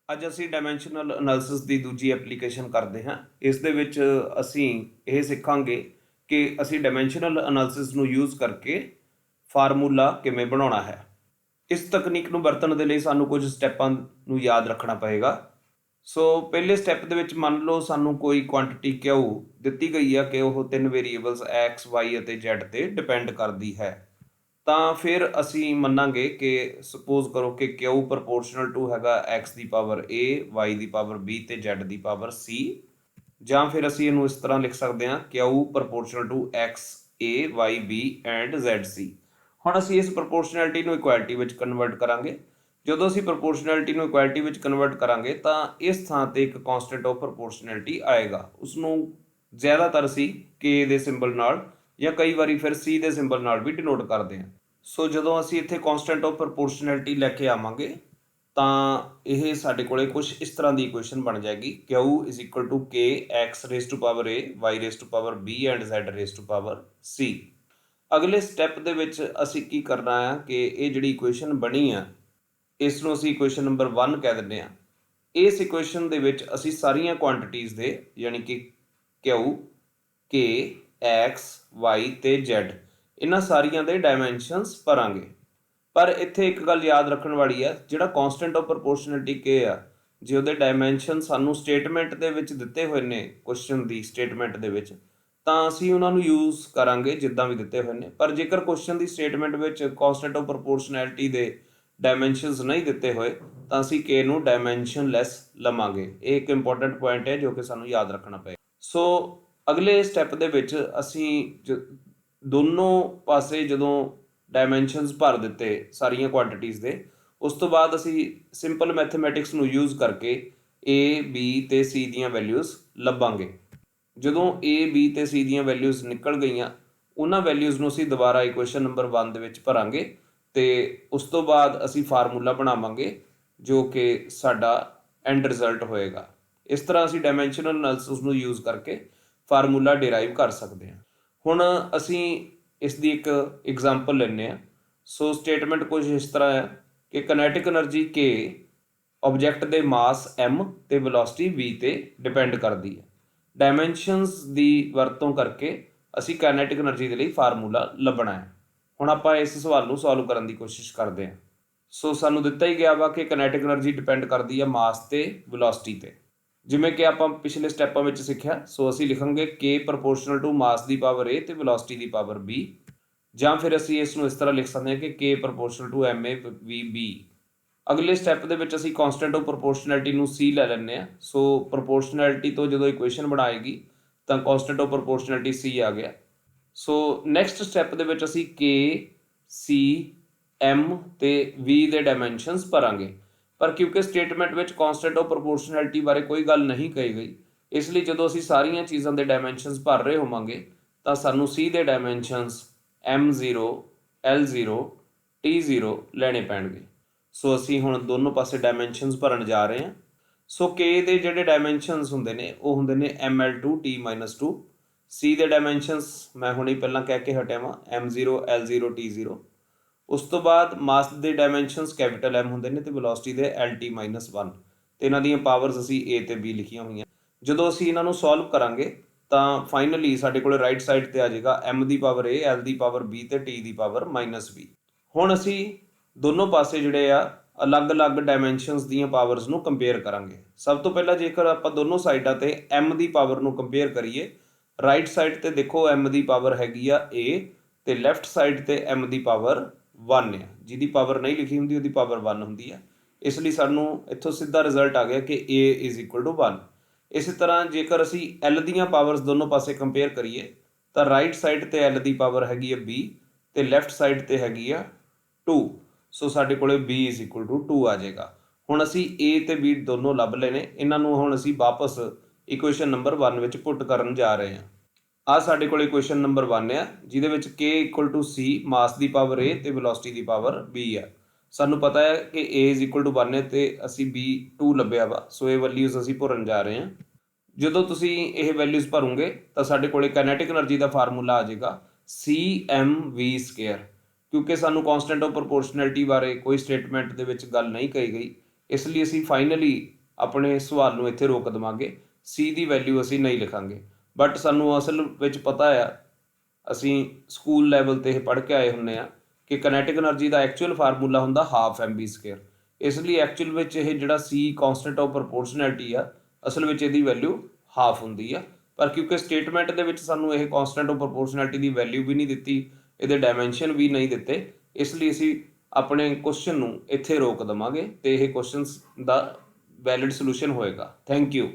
ਅੱਜ ਅਸੀਂ dimensional analysis ਦੀ ਦੂਜੀ ਐਪਲੀਕੇਸ਼ਨ ਕਰਦੇ ਹਾਂ। ਇਸ ਦੇ ਵਿੱਚ ਅਸੀਂ ਇਹ ਸਿੱਖਾਂਗੇ ਕਿ ਅਸੀਂ ਡਾਇਮੈਂਸ਼ਨਲ ਐਨਾਲਿਸਿਸ ਨੂੰ ਯੂਜ਼ ਕਰਕੇ ਫਾਰਮੂਲਾ ਕਿਵੇਂ ਬਣਾਉਣਾ ਹੈ। ਇਸ ਤਕਨੀਕ ਨੂੰ ਵਰਤਣ ਦੇ ਲਈ ਸਾਨੂੰ ਕੁਝ ਸਟੈਪਾਂ ਨੂੰ ਯਾਦ ਰੱਖਣਾ ਪਏਗਾ। ਸੋ ਪਹਿਲੇ ਸਟੈਪ ਦੇ ਵਿੱਚ ਮੰਨ ਲਓ ਸਾਨੂੰ ਕੋਈ ਕੁਆਂਟੀਟੀ Q ਦਿੱਤੀ ਗਈ ਹੈ ਕਿ ਉਹ ਤਿੰਨ ਵੇਰੀਏਬਲਸ X, Y ਅਤੇ Z ਤੇ ਡਿਪੈਂਡ ਕਰਦੀ ਹੈ। ਤਾਂ ਫਿਰ ਅਸੀਂ ਮੰਨਾਂਗੇ ਕਿ ਸਪੋਜ਼ ਕਰੋ ਕਿ Q ਪ੍ਰਪੋਰਸ਼ਨਲ ਟੂ ਹੈਗਾ X the power A, Y the power B ਤੇ Z ਦੀ ਪਾਵਰ C। ਜਾਂ ਫਿਰ ਅਸੀਂ ਇਹਨੂੰ ਇਸ ਤਰ੍ਹਾਂ ਲਿਖ ਸਕਦੇ ਹਾਂ Q proportional to X, A, Y, B and Z C। ਹੁਣ ਅਸੀਂ ਇਸ ਪ੍ਰਪੋਰਸ਼ਨੈਲਿਟੀ ਨੂੰ ਇਕੁਐਲਿਟੀ ਵਿੱਚ ਕਨਵਰਟ ਕਰਾਂਗੇ। ਜਦੋਂ ਅਸੀਂ ਪ੍ਰਪੋਰਸ਼ਨੈਲਿਟੀ ਨੂੰ ਇਕੁਐਲਿਟੀ ਵਿੱਚ ਕਨਵਰਟ ਕਰਾਂਗੇ ਤਾਂ ਇਸ ਥਾਂ ਤੇ ਇੱਕ ਕਾਂਸਟੈਂਟ ਆਫ ਪ੍ਰਪੋਰਸ਼ਨੈਲਿਟੀ ਆਏਗਾ। ਉਸਨੂੰ ਜ਼ਿਆਦਾਤਰ ਅਸੀਂ K ਦੇ ਸਿੰਬਲ ਨਾਲ ਜਾਂ ਕਈ ਵਾਰੀ ਫਿਰ C ਦੇ ਸਿੰਬਲ ਨਾਲ ਵੀ ਡਿਨੋਟ ਕਰਦੇ ਹਾਂ। ਸੋ ਜਦੋਂ ਅਸੀਂ ਇੱਥੇ ਕਾਂਸਟੈਂਟ ਆਫ ਪ੍ਰਪੋਰਸ਼ਨੈਲਿਟੀ ਲੈ ਕੇ ਆਵਾਂਗੇ ਤਾਂ ਇਹ ਸਾਡੇ ਕੋਲੇ ਕੁਝ ਇਸ ਤਰ੍ਹਾਂ ਦੀ ਇਕੁਏਸ਼ਨ ਬਣ ਜਾਏਗੀ Q is equal to K X raised to power A, Y raised to power B and Z raised to power C। ਅਗਲੇ ਸਟੈਪ ਦੇ ਵਿੱਚ ਅਸੀਂ ਕੀ ਕਰਨਾ ਆ ਕਿ ਇਹ ਜਿਹੜੀ ਇਕੁਏਸ਼ਨ ਬਣੀ ਆ ਇਸ ਨੂੰ ਅਸੀਂ ਇਕੁਏਸ਼ਨ ਨੰਬਰ 1 ਕਹਿ ਦਿੰਦੇ ਹਾਂ। ਇਸ ਇਕੁਏਸ਼ਨ ਦੇ ਵਿੱਚ ਅਸੀਂ ਸਾਰੀਆਂ ਕੁਆਂਟੀਟੀਜ਼ ਦੇ ਯਾਨੀ ਕਿ Q, K, X, Y ਤੇ Z ਇਹਨਾਂ ਸਾਰੀਆਂ ਦੇ ਡਾਇਮੈਂਸ਼ਨਸ ਭਰਾਂਗੇ। ਪਰ ਇੱਥੇ ਇੱਕ ਗੱਲ ਯਾਦ ਰੱਖਣ ਵਾਲੀ ਹੈ, ਜਿਹੜਾ ਕਾਂਸਟੈਂਟ ਆਫ ਪ੍ਰਪੋਰਸ਼ਨੈਲਿਟੀ K ਆ, ਜੇ ਉਹਦੇ ਡਾਇਮੈਂਸ਼ਨ ਸਾਨੂੰ ਸਟੇਟਮੈਂਟ ਦੇ ਵਿੱਚ ਦਿੱਤੇ ਹੋਏ ਨੇ ਕੁਐਸਚਨ ਦੀ ਸਟੇਟਮੈਂਟ ਦੇ ਵਿੱਚ ਤਾਂ ਅਸੀਂ ਉਹਨਾਂ ਨੂੰ ਯੂਜ਼ ਕਰਾਂਗੇ ਜਿੱਦਾਂ ਵੀ ਦਿੱਤੇ ਹੋਏ ਨੇ। ਪਰ ਜੇਕਰ ਕੁਐਸਚਨ ਦੀ ਸਟੇਟਮੈਂਟ ਵਿੱਚ ਕਾਂਸਟੈਂਟ ਆਫ ਪ੍ਰਪੋਰਸ਼ਨੈਲਿਟੀ ਦੇ ਡਾਇਮੈਂਸ਼ਨਸ ਨਹੀਂ ਦਿੱਤੇ ਹੋਏ ਤਾਂ ਅਸੀਂ K ਨੂੰ ਡਾਇਮੈਂਸ਼ਨਲੈਸ ਲਵਾਂਗੇ। ਇਹ ਇੱਕ ਇੰਪੋਰਟੈਂਟ ਪੁਆਇੰਟ ਹੈ ਜੋ ਕਿ ਸਾਨੂੰ ਯਾਦ ਰੱਖਣਾ ਪਏਗਾ। ਸੋ ਅਗਲੇ ਸਟੈਪ ਦੇ ਵਿੱਚ ਅਸੀਂ ਦੋਨੋਂ ਪਾਸੇ ਜਦੋਂ ਡਾਇਮੈਂਸ਼ਨਸ ਭਰ ਦਿੱਤੇ ਸਾਰੀਆਂ ਕੁਆਂਟੀਟੀਜ਼ ਦੇ, ਉਸ ਤੋਂ ਬਾਅਦ ਅਸੀਂ ਸਿੰਪਲ ਮੈਥਮੈਟਿਕਸ ਨੂੰ ਯੂਜ਼ ਕਰਕੇ A, B ਤੇ C ਦੀਆਂ ਵੈਲਿਊਜ਼ ਲੱਭਾਂਗੇ। ਜਦੋਂ A, B ਤੇ C ਦੀਆਂ ਵੈਲਿਊਜ਼ ਨਿਕਲ ਗਈਆਂ ਉਹਨਾਂ ਵੈਲਿਊਜ਼ ਨੂੰ ਅਸੀਂ ਦੁਬਾਰਾ ਇਕੁਏਸ਼ਨ ਨੰਬਰ 1 ਦੇ ਵਿੱਚ ਭਰਾਂਗੇ ਤੇ ਉਸ ਤੋਂ ਬਾਅਦ ਅਸੀਂ ਫਾਰਮੂਲਾ ਬਣਾਵਾਂਗੇ ਜੋ ਕਿ ਸਾਡਾ ਐਂਡ ਰਿਜ਼ਲਟ ਹੋਏਗਾ। ਇਸ ਤਰ੍ਹਾਂ ਅਸੀਂ ਡਾਇਮੈਂਸ਼ਨਲ ਐਨਾਲਿਸਿਸ ਨੂੰ ਯੂਜ਼ ਕਰਕੇ ਫਾਰਮੂਲਾ ਡਿਰਾਈਵ ਕਰ ਸਕਦੇ ਹਾਂ। ਹੁਣ ਅਸੀਂ ਇਸ ਦੀ ਇੱਕ ਐਗਜ਼ਾਮਪਲ ਲੈਂਦੇ ਹਾਂ। ਸੋ ਸਟੇਟਮੈਂਟ ਕੁਝ ਇਸ ਤਰ੍ਹਾਂ ਹੈ ਕਿ ਕਾਈਨੈਟਿਕ એનર્ਜੀ K ਆਬਜੈਕਟ ਦੇ ਮਾਸ M ਤੇ ਵੈਲੋਸਿਟੀ V ਤੇ ਡਿਪੈਂਡ ਕਰਦੀ ਹੈ। ਡਾਇਮੈਂਸ਼ਨਸ ਦੀ ਵਰਤੋਂ ਕਰਕੇ ਅਸੀਂ ਕਾਈਨੈਟਿਕ એનર્ਜੀ ਦੇ ਲਈ ਫਾਰਮੂਲਾ ਲੱਭਣਾ ਹੈ। ਹੁਣ ਆਪਾਂ ਇਸ ਸਵਾਲ ਨੂੰ ਸੋਲਵ ਕਰਨ ਦੀ ਕੋਸ਼ਿਸ਼ ਕਰਦੇ ਹਾਂ। ਸੋ ਸਾਨੂੰ ਦਿੱਤਾ ਹੀ ਗਿਆ ਵਾ ਕਿ ਕਾਈਨੈਟਿਕ એનર્ਜੀ ਡਿਪੈਂਡ ਕਰਦੀ ਹੈ ਮਾਸ ਤੇ ਵੈਲੋਸਿਟੀ ਤੇ, ਜਿਵੇਂ ਕਿ ਆਪਾਂ ਪਿਛਲੇ ਸਟੈਪਾਂ ਵਿੱਚ ਸਿੱਖਿਆ। ਸੋ ਅਸੀਂ ਲਿਖਾਂਗੇ K ਪ੍ਰਪੋਰਸ਼ਨਲ to mass the power A ਤੇ ਵੈਲੋਸਿਟੀ ਦੀ ਪਾਵਰ B। ਜਾਂ ਫਿਰ ਅਸੀਂ ਇਸ ਨੂੰ ਇਸ ਤਰ੍ਹਾਂ ਲਿਖ ਸਕਦੇ ਹਾਂ ਕਿ K ਪ੍ਰਪੋਰਸ਼ਨਲ ਟੂ MA VB। ਅਗਲੇ ਸਟੈਪ ਦੇ ਵਿੱਚ ਅਸੀਂ ਕਾਂਸਟੈਂਟ ਆਫ ਪ੍ਰਪੋਰਸ਼ਨੈਲਿਟੀ ਨੂੰ C ਲੈ ਲੈਂਦੇ ਹਾਂ। ਸੋ ਪ੍ਰਪੋਰਸ਼ਨੈਲਿਟੀ ਤੋਂ ਜਦੋਂ ਇਕੁਏਸ਼ਨ ਬਣਾਏਗੀ ਤਾਂ ਕਾਂਸਟੈਂਟ ਆਫ ਪ੍ਰਪੋਰਸ਼ਨੈਲਿਟੀ C ਆ ਗਿਆ। ਸੋ ਨੈਕਸਟ ਸਟੈਪ ਦੇ ਵਿੱਚ ਅਸੀਂ K, C, M ਤੇ V ਦੇ ਡਾਇਮੈਂਸ਼ਨਸ ਭਰਾਂਗੇ। ਪਰ ਕਿਉਂਕਿ ਸਟੇਟਮੈਂਟ ਵਿੱਚ ਕਾਂਸਟੈਂਟ ਆਫ ਪ੍ਰਪੋਰਸ਼ਨੈਲਿਟੀ ਬਾਰੇ ਕੋਈ ਗੱਲ ਨਹੀਂ ਕਹੀ ਗਈ, ਇਸ ਲਈ ਜਦੋਂ ਅਸੀਂ ਸਾਰੀਆਂ ਚੀਜ਼ਾਂ ਦੇ ਡਾਇਮੈਂਸ਼ਨਸ ਭਰ ਰਹੇ ਹੋਵਾਂਗੇ ਤਾਂ ਸਾਨੂੰ C ਦੇ ਡਾਇਮੈਂਸ਼ਨਸ M0, L0, T0 ਲੈਣੇ ਪੈਣਗੇ। ਸੋ ਅਸੀਂ ਹੁਣ ਦੋਨੋਂ ਪਾਸੇ ਡਾਇਮੈਂਸ਼ਨਸ ਭਰਨ ਜਾ ਰਹੇ ਹਾਂ। ਸੋ K ਦੇ ਜਿਹੜੇ ਡਾਇਮੈਂਸ਼ਨਸ ਹੁੰਦੇ ਨੇ ਉਹ ਹੁੰਦੇ ਨੇ ML2 T-2। C ਦੇ ਡਾਇਮੈਂਸ਼ਨਸ ਮੈਂ ਹੁਣੇ ਪਹਿਲਾਂ ਕਹਿ ਕੇ ਹਟਿਆ ਵਾਂ M0, L0, T0। ਉਸ ਤੋਂ ਬਾਅਦ ਮਾਸ ਦੇ ਡਾਇਮੈਂਸ਼ਨਸ ਕੈਪੀਟਲ M ਹੁੰਦੇ ਨੇ ਤੇ ਵੈਲੋਸਿਟੀ ਦੇ LT-1 ਤੇ ਇਹਨਾਂ ਦੀਆਂ ਪਾਵਰਸ ਅਸੀਂ A ਤੇ B ਲਿਖੀਆਂ ਹੋਈਆਂ। ਜਦੋਂ ਅਸੀਂ ਇਹਨਾਂ ਨੂੰ ਸੋਲਵ ਕਰਾਂਗੇ ਤਾਂ ਫਾਈਨਲੀ ਸਾਡੇ ਕੋਲ ਰਾਈਟ ਸਾਈਡ ਤੇ ਆ ਜਾਏਗਾ M the power A, L the power B ਤੇ T ਦੀ ਪਾਵਰ -B। ਹੁਣ ਅਸੀਂ ਦੋਨੋਂ ਪਾਸੇ ਜਿਹੜੇ ਆ ਅਲੱਗ-ਅਲੱਗ ਡਾਇਮੈਂਸ਼ਨਸ ਦੀਆਂ ਪਾਵਰਸ ਨੂੰ ਕੰਪੇਅਰ ਕਰਾਂਗੇ। ਸਭ ਤੋਂ ਪਹਿਲਾਂ ਜੇਕਰ ਆਪਾਂ ਦੋਨੋਂ ਸਾਈਡਾਂ ਤੇ M ਦੀ ਪਾਵਰ ਨੂੰ ਕੰਪੇਅਰ ਕਰੀਏ, ਰਾਈਟ ਸਾਈਡ ਤੇ ਦੇਖੋ M ਦੀ ਪਾਵਰ ਹੈਗੀ ਆ A ਤੇ ਲੈਫਟ ਸਾਈਡ ਤੇ M ਦੀ ਪਾਵਰ 1 ਆ। ਜਿਹਦੀ ਪਾਵਰ ਨਹੀਂ ਲਿਖੀ ਹੁੰਦੀ ਉਹਦੀ ਪਾਵਰ 1 ਹੁੰਦੀ ਆ। ਇਸ ਲਈ ਸਾਨੂੰ ਇੱਥੋਂ ਸਿੱਧਾ ਰਿਜ਼ਲਟ ਆ ਗਿਆ ਕਿ A is equal to 1। ਇਸੇ ਤਰ੍ਹਾਂ ਜੇਕਰ ਅਸੀਂ L ਦੀਆਂ ਪਾਵਰਸ ਦੋਨੋਂ ਪਾਸੇ ਕੰਪੇਅਰ ਕਰੀਏ ਤਾਂ ਰਾਈਟ ਸਾਈਡ ਤੇ L ਦੀ ਪਾਵਰ ਹੈਗੀ ਆ B ਤੇ ਲੈਫਟ ਸਾਈਡ ਤੇ ਹੈਗੀ ਆ 2। ਸੋ ਸਾਡੇ ਕੋਲੇ B is equal to 2 ਆ ਜਾਏਗਾ। ਹੁਣ ਅਸੀਂ A ਤੇ B ਦੋਨੋਂ ਲੱਭ ਲਏ ਨੇ, ਇਹਨਾਂ ਨੂੰ ਹੁਣ ਅਸੀਂ ਵਾਪਸ ਇਕੁਏਸ਼ਨ ਨੰਬਰ 1 ਵਿੱਚ ਪੁੱਟ ਕਰਨ ਜਾ ਰਹੇ ਹਾਂ। ਆਹ ਸਾਡੇ ਕੋਲ ਇਕੁਏਸ਼ਨ ਨੰਬਰ 1 ਆ ਜਿਹਦੇ ਵਿੱਚ K equal to C mass the power A ਤੇ ਵੈਲੋਸਿਟੀ ਦੀ ਪਾਵਰ B ਆ। ਸਾਨੂੰ ਪਤਾ ਹੈ ਕਿ A is equal to 1 ਹੈ ਤੇ ਅਸੀਂ B 2 ਲੱਭਿਆ ਵਾ। ਸੋ ਇਹ ਵੈਲਿਊਜ਼ ਅਸੀਂ ਭਰਨ ਜਾ ਰਹੇ ਹਾਂ। ਜਦੋਂ ਤੁਸੀਂ ਇਹ ਵੈਲਿਊਜ਼ ਭਰੋਗੇ ਤਾਂ ਸਾਡੇ ਕੋਲੇ ਕਾਈਨੈਟਿਕ એનર્ਜੀ ਦਾ ਫਾਰਮੂਲਾ ਆ ਜਾਏਗਾ CmV²। ਕਿਉਂਕਿ ਸਾਨੂੰ ਕਾਂਸਟੈਂਟ ਆਫ ਪ੍ਰਪੋਰਸ਼ਨੈਲਿਟੀ ਬਾਰੇ ਕੋਈ ਸਟੇਟਮੈਂਟ ਦੇ ਵਿੱਚ ਗੱਲ ਨਹੀਂ ਕਹੀ ਗਈ, ਇਸ ਲਈ ਅਸੀਂ ਫਾਈਨਲੀ ਆਪਣੇ ਸਵਾਲ ਨੂੰ ਇੱਥੇ ਰੋਕ ਦੇਵਾਂਗੇ, C ਦੀ ਵੈਲਿਊ ਅਸੀਂ ਨਹੀਂ ਲਿਖਾਂਗੇ। ਬਟ ਸਾਨੂੰ ਅਸਲ ਵਿੱਚ ਪਤਾ ਆ, ਅਸੀਂ ਸਕੂਲ ਲੈਵਲ 'ਤੇ ਇਹ ਪੜ੍ਹ ਕੇ ਆਏ ਹੁੰਦੇ ਆ ਕਿ ਕਨੈਟਿਕ ਐਨਰਜੀ ਦਾ ਐਕਚੁਅਲ ਫਾਰਮੂਲਾ ਹੁੰਦਾ ਹਾਫ mv²। ਇਸ ਲਈ ਐਕਚੁਅਲ ਵਿੱਚ ਇਹ ਜਿਹੜਾ C ਕਾਂਸਟੈਂਟ ਆਫ ਪ੍ਰੋਪੋਰਸ਼ਨੈਲਿਟੀ ਆ, ਅਸਲ ਵਿੱਚ ਇਹਦੀ ਵੈਲਿਊ ਹਾਫ ਹੁੰਦੀ ਆ। ਪਰ ਕਿਉਂਕਿ ਸਟੇਟਮੈਂਟ ਦੇ ਵਿੱਚ ਸਾਨੂੰ ਇਹ ਕਾਂਸਟੈਂਟ ਆਫ ਪ੍ਰੋਪੋਰਸ਼ਨੈਲਿਟੀ ਦੀ ਵੈਲਿਊ ਵੀ ਨਹੀਂ ਦਿੱਤੀ, ਇਹਦੇ ਡਾਇਮੈਂਸ਼ਨ ਵੀ ਨਹੀਂ ਦਿੱਤੇ, ਇਸ ਲਈ ਅਸੀਂ ਆਪਣੇ ਕੁਐਸਚਨ ਨੂੰ ਇੱਥੇ ਰੋਕ ਦੇਵਾਂਗੇ ਅਤੇ ਇਹ ਕੁਐਸਚਨਸ ਦਾ ਵੈਲਿਡ ਸੋਲੂਸ਼ਨ ਹੋਏਗਾ। Thank you.